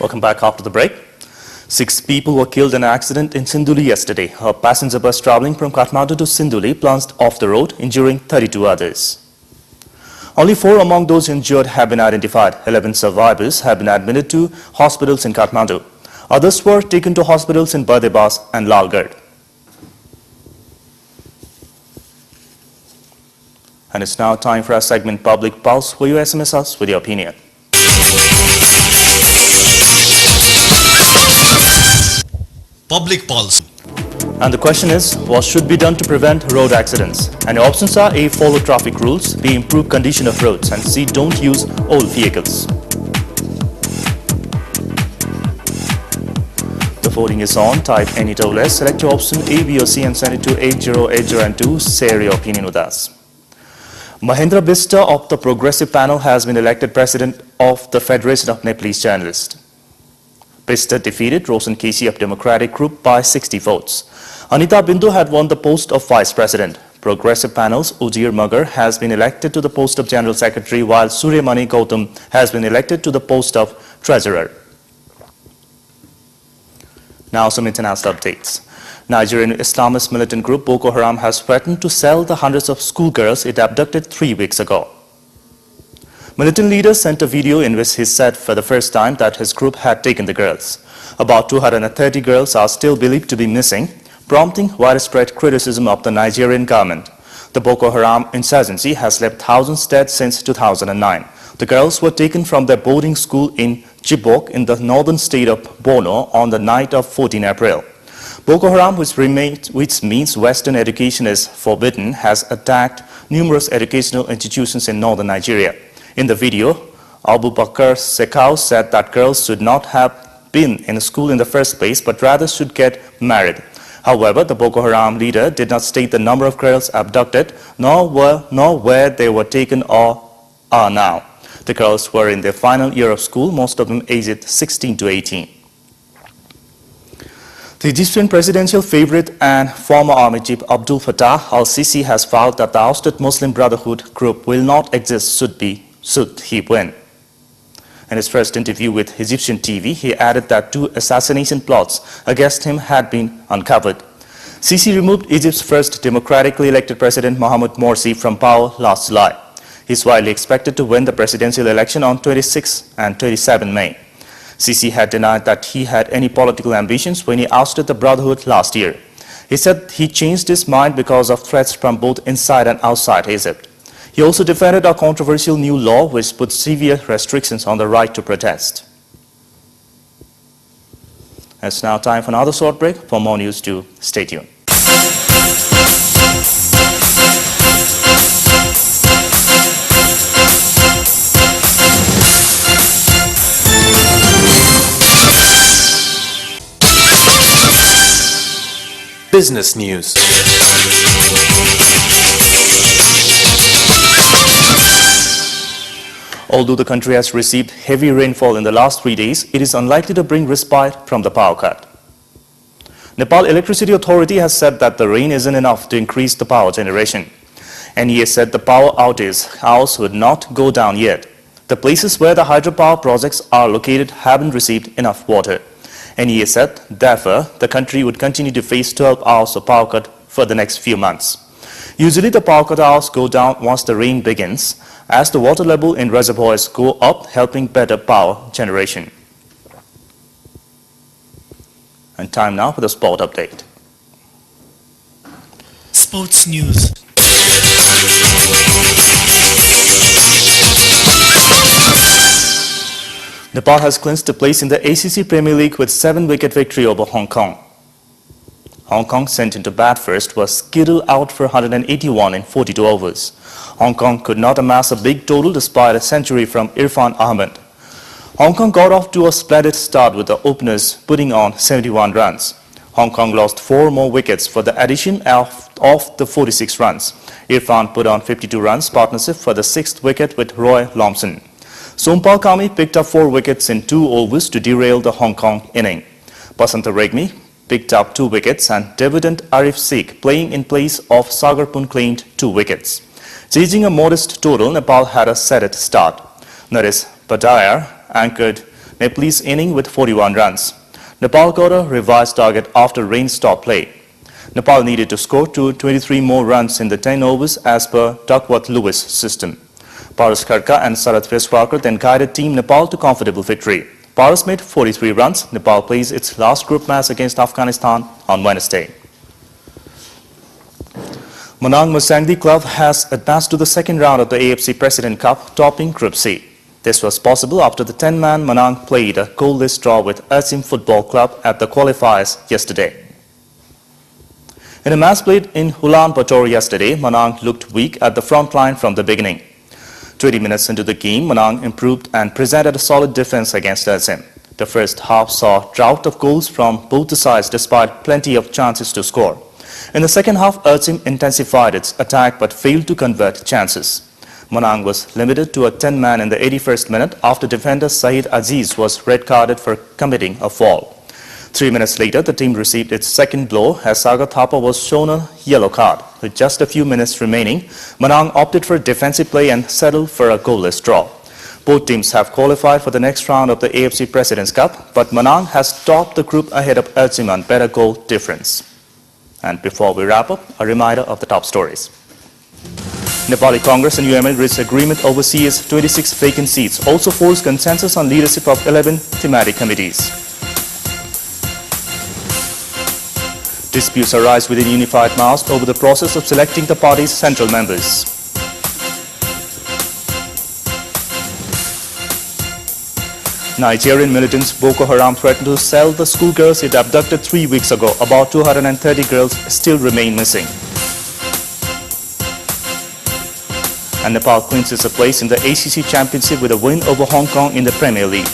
Welcome back after the break. 6 people were killed in an accident in Sinduli yesterday. A passenger bus traveling from Kathmandu to Sinduli plunged off the road, injuring 32 others. Only 4 among those injured have been identified. 11 survivors have been admitted to hospitals in Kathmandu. Others were taken to hospitals in Bardebas and Lalgarh. And it's now time for our segment Public Pulse, where you SMS us with your opinion. Public Pulse. And the question is, what should be done to prevent road accidents? And the options are A. Follow traffic rules, B. Improve condition of roads, and C. Don't use old vehicles. The voting is on. Type any total S, select your option A, B or C and send it to 8080 and 2. Share your opinion with us. Mahendra Bista of the Progressive Panel has been elected President of the Federation of Nepalese Journalists. Bista defeated Roshan Kesi of Democratic Group by 60 votes. Anita Bindu had won the post of Vice President. Progressive Panel's Ujir Magar has been elected to the post of General Secretary, while Suryamani Gautam has been elected to the post of Treasurer. Now some international updates. Nigerian Islamist militant group Boko Haram has threatened to sell the hundreds of schoolgirls it abducted 3 weeks ago. Militant leader sent a video in which he said for the first time that his group had taken the girls. About 230 girls are still believed to be missing, prompting widespread criticism of the Nigerian government. The Boko Haram insurgency has left thousands dead since 2009. The girls were taken from their boarding school in Chibok in the northern state of Borno on the night of 14 April. Boko Haram, which means Western education is forbidden, has attacked numerous educational institutions in northern Nigeria. In the video, Abu Bakr Sekau said that girls should not have been in school in the first place, but rather should get married. However, the Boko Haram leader did not state the number of girls abducted, nor where they were taken or are now. The girls were in their final year of school, most of them aged 16 to 18. The Egyptian presidential favorite and former army chief Abdul Fattah al-Sisi has vowed that the ousted Muslim Brotherhood group will not exist should he win. In his first interview with Egyptian TV, he added that 2 assassination plots against him had been uncovered. Sisi removed Egypt's first democratically elected president Mohamed Morsi from power last July. He is widely expected to win the presidential election on 26 and 27 May. Sisi had denied that he had any political ambitions when he ousted the Brotherhood last year. He said he changed his mind because of threats from both inside and outside Egypt. He also defended a controversial new law which puts severe restrictions on the right to protest. It's now time for another short break. For more news, stay tuned. Business news. Although the country has received heavy rainfall in the last 3 days, it is unlikely to bring respite from the power cut. Nepal Electricity Authority has said that the rain isn't enough to increase the power generation. NEA said the power outage hours would not go down yet. The places where the hydropower projects are located haven't received enough water. NEA said, therefore, the country would continue to face 12 hours of power cut for the next few months. Usually the power cut hours go down once the rain begins, as the water level in reservoirs go up, helping better power generation. And time now for the sport update. Sports news. Nepal has clinched a place in the ACC Premier League with 7-wicket victory over Hong Kong. Hong Kong, sent into bat first, was skittled out for 181 in 42 overs. Hong Kong could not amass a big total despite a century from Irfan Ahmed. Hong Kong got off to a splendid start with the openers putting on 71 runs. Hong Kong lost 4 more wickets for the addition of the 46 runs. Irfan put on 52 runs partnership for the 6th wicket with Roy Lomson. Sompal Kami picked up 4 wickets in 2 overs to derail the Hong Kong inning. Basanta Regmi picked up 2 wickets and debutant Arif Sheikh, playing in place of Sagarpun, claimed 2 wickets. Chasing a modest total, Nepal had a set start. Naresh Pattaya anchored Nepalese inning with 41 runs. Nepal got a revised target after rain stopped play. Nepal needed to score 23 more runs in the 10 overs as per Duckworth-Lewis system. Paras Kharka and Sarath Veswalkar then guided Team Nepal to comfortable victory. Paras made 43 runs. Nepal plays its last group match against Afghanistan on Wednesday. Manang Musangdi Club has advanced to the second round of the AFC President Cup, topping Group C. This was possible after the 10-man Manang played a goalless draw with Asim Football Club at the qualifiers yesterday. In a match played in Ulaanbaatar yesterday, Manang looked weak at the front line from the beginning. 20 minutes into the game, Manang improved and presented a solid defense against Asim. The first half saw a drought of goals from both the sides despite plenty of chances to score. In the second half, Asim intensified its attack but failed to convert chances. Manang was limited to a 10-man in the 81st minute after defender Saeed Aziz was red-carded for committing a foul. 3 minutes later, the team received its second blow as Sagar Thapa was shown a yellow card. With just a few minutes remaining, Manang opted for defensive play and settled for a goalless draw. Both teams have qualified for the next round of the AFC President's Cup, but Manang has topped the group ahead of Asim on better goal difference. And before we wrap up, a reminder of the top stories. Nepali Congress and UML reached agreement over CS 26 vacant seats, also forced consensus on leadership of 11 thematic committees. Disputes arise within Unified Maoist over the process of selecting the party's central members. Nigerian militants Boko Haram threatened to sell the schoolgirls it abducted 3 weeks ago. About 230 girls still remain missing. And Nepal clinches a place in the ACC Championship with a win over Hong Kong in the Premier League.